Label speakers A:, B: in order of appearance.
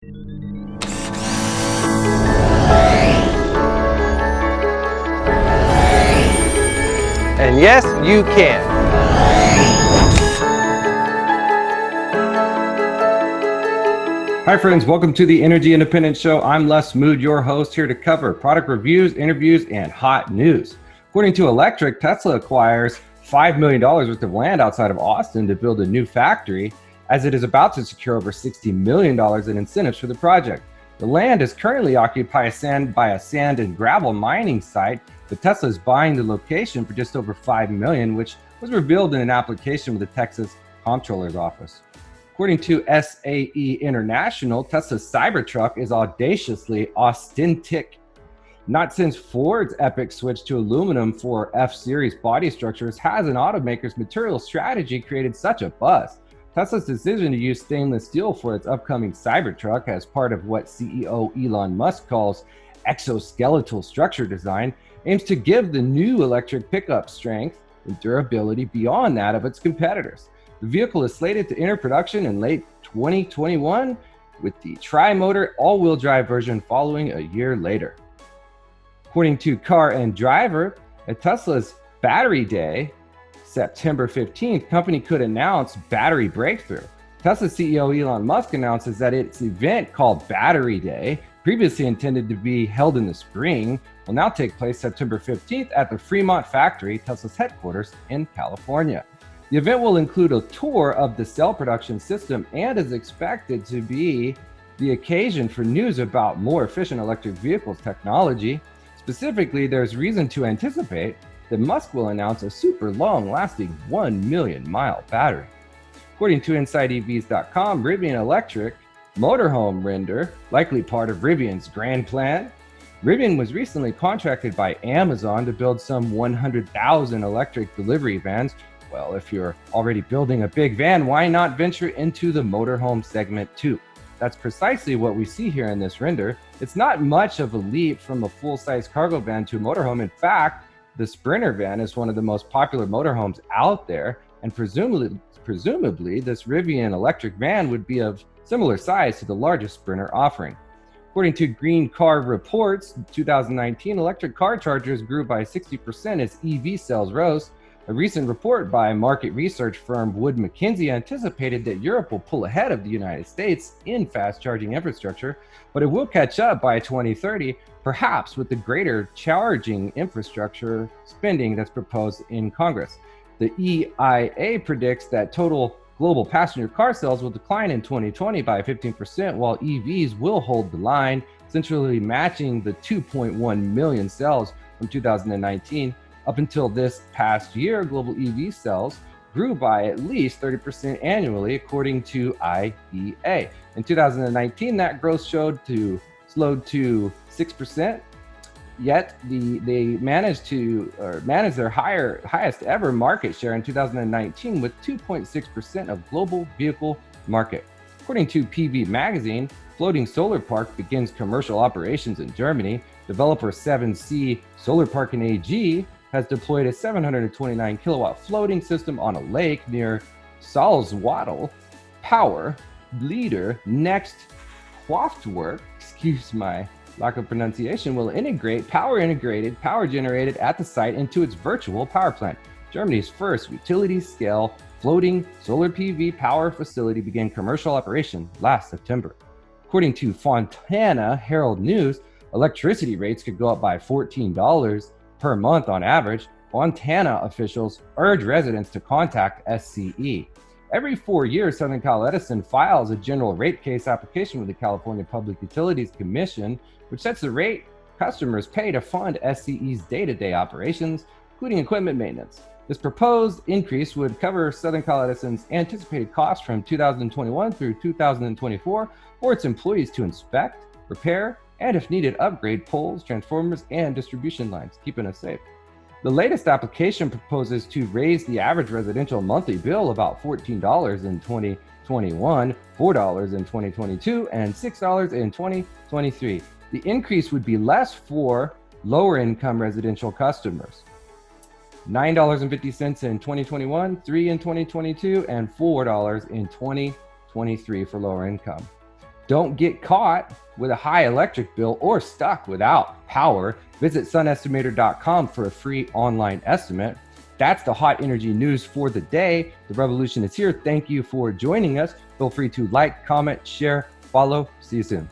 A: And yes, you can.
B: Hi friends, welcome to the Energy Independent Show. I'm Les Mood, your host, here to cover product reviews, interviews, and hot news. According to Electric, Tesla acquires $5 million worth of land outside of Austin to build a new factory, as it is about to secure over $60 million in incentives for the project. The land is currently occupied by a sand and gravel mining site, but Tesla is buying the location for just over $5 million, which was revealed in an application with the Texas Comptroller's Office. According to SAE International, Tesla's Cybertruck is audaciously austenitic. Not since Ford's epic switch to aluminum for F-Series body structures has an automaker's material strategy created such a buzz. Tesla's decision to use stainless steel for its upcoming Cybertruck as part of what CEO Elon Musk calls exoskeletal structure design aims to give the new electric pickup strength and durability beyond that of its competitors. The vehicle is slated to enter production in late 2021, with the tri-motor all-wheel drive version following a year later. According to Car and Driver, at Tesla's Battery Day, September 15th, company could announce battery breakthrough. Tesla CEO Elon Musk announces that its event, called Battery Day, previously intended to be held in the spring, will now take place September 15th at the Fremont factory, Tesla's headquarters in California. The event will include a tour of the cell production system and is expected to be the occasion for news about more efficient electric vehicles technology. Specifically, there's reason to anticipate that Musk will announce a super long-lasting 1 million mile battery. According to InsideEVs.com, Rivian Electric Motorhome render, likely part of Rivian's grand plan. Rivian was recently contracted by Amazon to build some 100,000 electric delivery vans. Well, if you're already building a big van, why not venture into the motorhome segment too? That's precisely what we see here in this render. It's not much of a leap from a full-size cargo van to a motorhome. In fact, the Sprinter van is one of the most popular motorhomes out there, and presumably this Rivian electric van would be of similar size to the largest Sprinter offering. According to Green Car Reports, 2019 electric car chargers grew by 60% as EV sales rose. A recent report by market research firm Wood Mackenzie anticipated that Europe will pull ahead of the United States in fast charging infrastructure, but it will catch up by 2030, perhaps with the greater charging infrastructure spending that's proposed in Congress. The EIA predicts that total global passenger car sales will decline in 2020 by 15%, while EVs will hold the line, essentially matching the 2.1 million sales from 2019. Up until this past year, global EV sales grew by at least 30% annually, according to IEA. In 2019, that growth slowed to 6%. Yet they managed their highest ever market share in 2019 with 2.6% of global vehicle market. According to PV Magazine, floating solar park begins commercial operations in Germany. Developer 7C Solar Park in AG has deployed a 729 kilowatt floating system on a lake near Salzwedel. Power leader Next Kraftwerk, excuse my lack of pronunciation, will integrate power generated at the site into its virtual power plant. Germany's first utility-scale floating solar PV power facility began commercial operation last September. According to Fontana Herald News, electricity rates could go up by $14 per month on average. Fontana officials urge residents to contact SCE. Every 4 years, Southern Cal Edison files a general rate case application with the California Public Utilities Commission, which sets the rate customers pay to fund SCE's day-to-day operations, including equipment maintenance. This proposed increase would cover Southern Cal Edison's anticipated costs from 2021 through 2024 for its employees to inspect, repair, and if needed, upgrade poles, transformers, and distribution lines, keeping us safe. The latest application proposes to raise the average residential monthly bill about $14 in 2021, $4 in 2022, and $6 in 2023. The increase would be less for lower income residential customers. $9.50 in 2021, $3 in 2022, and $4 in 2023 for lower income. Don't get caught with a high electric bill or stuck without power. Visit sunestimator.com for a free online estimate. That's the hot energy news for the day. The revolution is here. Thank you for joining us. Feel free to like, comment, share, follow. See you soon.